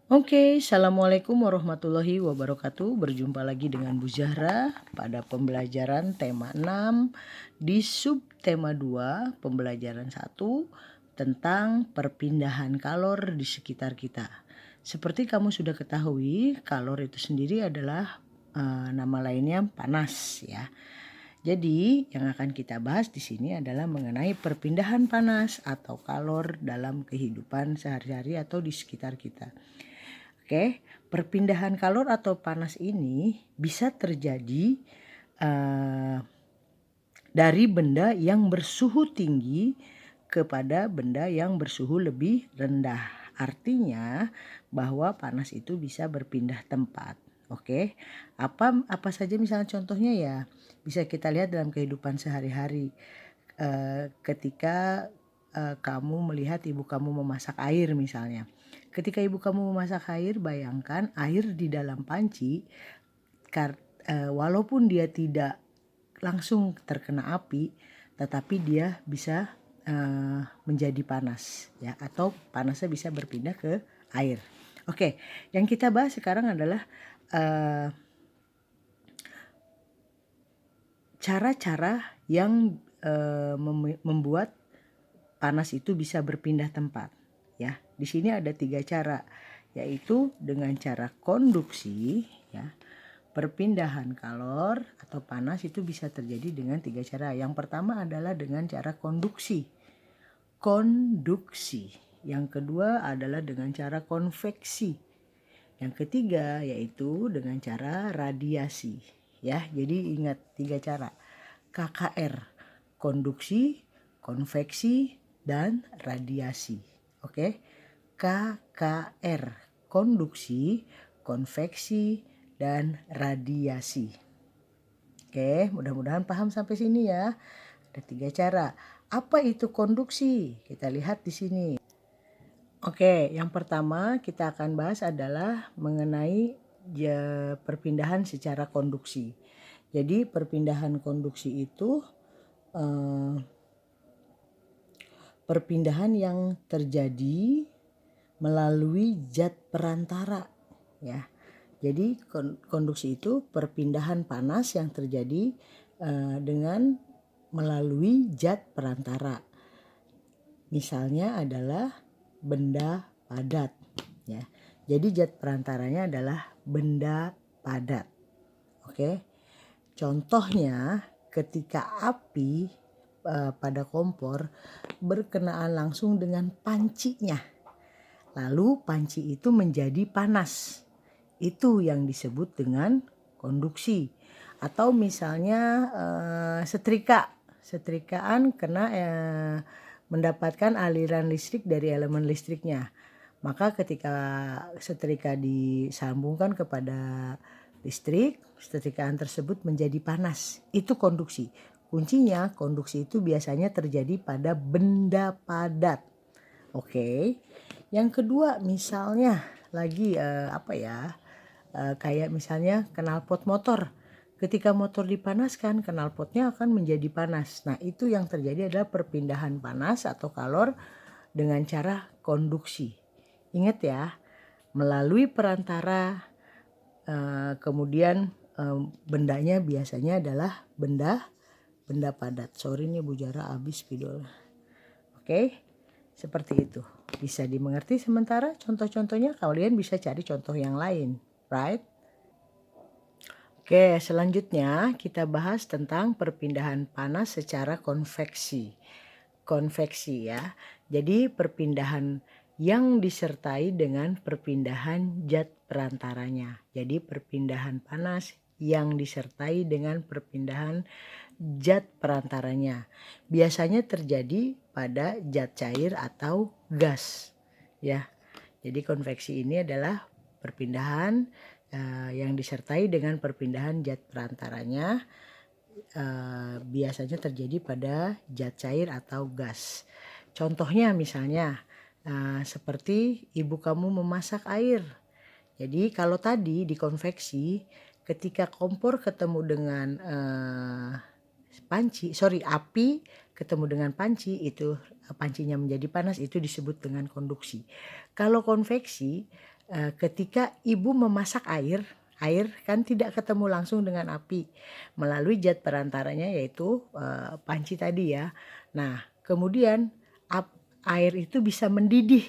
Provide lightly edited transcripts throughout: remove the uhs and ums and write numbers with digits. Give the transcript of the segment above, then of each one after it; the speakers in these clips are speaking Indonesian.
Oke, Assalamualaikum warahmatullahi wabarakatuh. Berjumpa lagi dengan Bu Zahra pada pembelajaran tema 6 di subtema 2 pembelajaran 1 tentang perpindahan kalor di sekitar kita. Seperti kamu sudah ketahui, kalor itu sendiri adalah nama lainnya panas ya. Jadi yang akan kita bahas di sini adalah mengenai perpindahan panas atau kalor dalam kehidupan sehari-hari atau di sekitar kita. Oke, perpindahan kalor atau panas ini bisa terjadi dari benda yang bersuhu tinggi kepada benda yang bersuhu lebih rendah. Artinya bahwa panas itu bisa berpindah tempat. Oke, apa saja misalnya contohnya ya bisa kita lihat dalam kehidupan sehari-hari. Ketika kamu melihat ibu kamu memasak air misalnya. Ketika ibu kamu memasak air, bayangkan air di dalam panci, walaupun dia tidak langsung terkena api, tetapi dia bisa menjadi panas ya, atau panasnya bisa berpindah ke air. Oke, yang kita bahas sekarang adalah cara-cara yang membuat panas itu bisa berpindah tempat ya. Di sini ada 3 cara, yaitu dengan cara konduksi ya. Perpindahan kalor atau panas itu bisa terjadi dengan 3 cara. Yang pertama adalah dengan cara konduksi. Yang kedua adalah dengan cara konveksi. Yang ketiga yaitu dengan cara radiasi ya. Jadi ingat 3 cara. KKR, konduksi, konveksi, dan radiasi. Oke. KKR, konduksi, konveksi, dan radiasi. Oke, mudah-mudahan paham sampai sini ya. Ada 3 cara. Apa itu konduksi? Kita lihat di sini. Oke, yang pertama kita akan bahas adalah mengenai perpindahan secara konduksi. Jadi perpindahan konduksi itu perpindahan yang terjadi melalui zat perantara ya. Jadi konduksi itu perpindahan panas yang terjadi dengan melalui zat perantara. Misalnya adalah benda padat ya. Jadi zat perantaranya adalah benda padat. Oke. Contohnya ketika api pada kompor berkenaan langsung dengan pancinya, lalu panci itu menjadi panas. Itu yang disebut dengan konduksi. Atau misalnya setrikaan kena mendapatkan aliran listrik dari elemen listriknya. Maka ketika setrika disambungkan kepada listrik, setrikaan tersebut menjadi panas. Itu konduksi. Kuncinya konduksi itu biasanya terjadi pada benda padat. Oke. Yang kedua misalnya lagi kayak misalnya knalpot motor. Ketika motor dipanaskan, knalpotnya akan menjadi panas. Nah, itu yang terjadi adalah perpindahan panas atau kalor dengan cara konduksi. Ingat ya, melalui perantara, kemudian bendanya biasanya adalah benda padat. Sorry nih Bu Jara habis spidol. Oke, seperti itu. Bisa dimengerti sementara contoh-contohnya, kalian bisa cari contoh yang lain, right? Oke, selanjutnya kita bahas tentang perpindahan panas secara konveksi. Konveksi ya. Jadi perpindahan yang disertai dengan perpindahan zat perantaranya. Jadi perpindahan panas yang disertai dengan perpindahan zat perantaranya. Biasanya terjadi pada zat cair atau gas ya. Jadi konveksi ini adalah perpindahan yang disertai dengan perpindahan zat perantaranya. Biasanya terjadi pada zat cair atau gas. Contohnya misalnya seperti ibu kamu memasak air. Jadi kalau tadi di konveksi, ketika kompor ketemu dengan api ketemu dengan panci, itu pancinya menjadi panas, itu disebut dengan konduksi. Kalau konveksi, ketika ibu memasak air kan tidak ketemu langsung dengan api melalui zat perantaranya yaitu panci tadi ya. Nah, kemudian air itu bisa mendidih,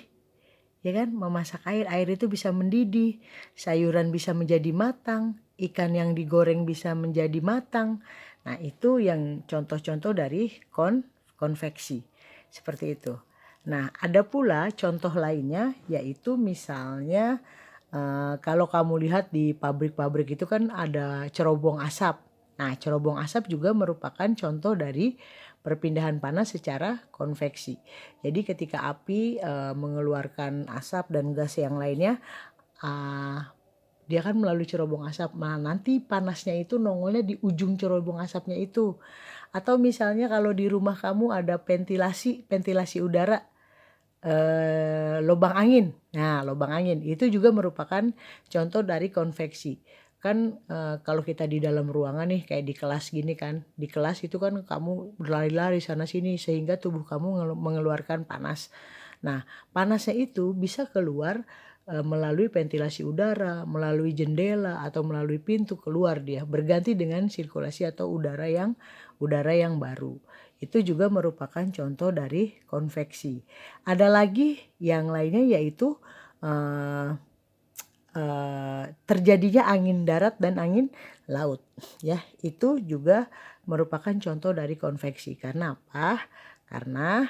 ya kan? Memasak air itu bisa mendidih, sayuran bisa menjadi matang, ikan yang digoreng bisa menjadi matang. Nah, itu yang contoh-contoh dari konveksi. Seperti itu. Nah, ada pula contoh lainnya yaitu misalnya kalau kamu lihat di pabrik-pabrik itu kan ada cerobong asap. Nah, cerobong asap juga merupakan contoh dari perpindahan panas secara konveksi. Jadi ketika api mengeluarkan asap dan gas yang lainnya, dia kan melalui cerobong asap. Nah, nanti panasnya itu nongolnya di ujung cerobong asapnya itu. Atau misalnya kalau di rumah kamu ada ventilasi udara, lubang angin. Nah, lubang angin itu juga merupakan contoh dari konveksi. Kan kalau kita di dalam ruangan nih kayak di kelas gini kan, di kelas itu kan kamu berlari-lari sana sini sehingga tubuh kamu mengeluarkan panas. Nah, panasnya itu bisa keluar melalui ventilasi udara, melalui jendela atau melalui pintu keluar dia berganti dengan sirkulasi atau udara yang baru. Itu juga merupakan contoh dari konveksi. Ada lagi yang lainnya yaitu terjadinya angin darat dan angin laut, ya. Itu juga merupakan contoh dari konveksi. Karena apa? Karena